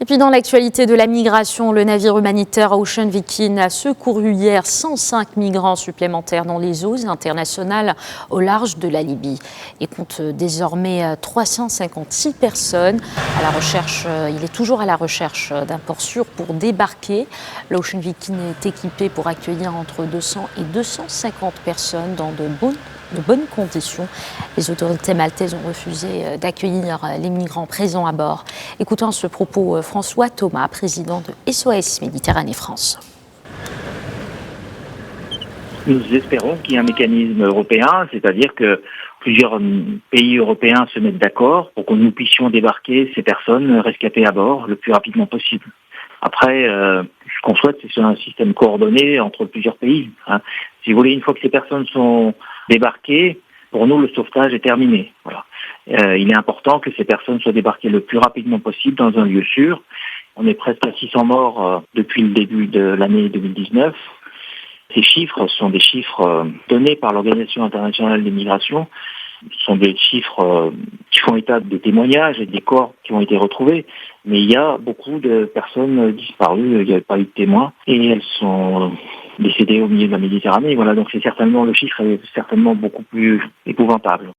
Et puis dans l'actualité de la migration, le navire humanitaire Ocean Viking a secouru hier 105 migrants supplémentaires dans les eaux internationales au large de la Libye et compte désormais 356 personnes. Il est toujours à la recherche d'un port sûr pour débarquer. L'Ocean Viking est équipé pour accueillir entre 200 et 250 personnes dans de bonnes conditions. Les autorités maltaises ont refusé d'accueillir les migrants présents à bord. Écoutons à ce propos François Thomas, président de SOS Méditerranée France. Nous espérons qu'il y ait un mécanisme européen, c'est-à-dire que plusieurs pays européens se mettent d'accord pour que nous puissions débarquer ces personnes rescapées à bord le plus rapidement possible. Après, ce qu'on souhaite, c'est un système coordonné entre plusieurs pays. Si vous voulez, une fois que ces personnes sont débarquées, pour nous, le sauvetage est terminé. Voilà. Il est important que ces personnes soient débarquées le plus rapidement possible dans un lieu sûr. On est presque à 600 morts depuis le début de l'année 2019. Ces chiffres sont des chiffres donnés par l'Organisation internationale des migrations. Ce sont des chiffres qui font état des témoignages et des corps qui ont été retrouvés. Mais il y a beaucoup de personnes disparues, il n'y avait pas eu de témoins, et elles sont décédées au milieu de la Méditerranée. Voilà, donc le chiffre est certainement beaucoup plus épouvantable.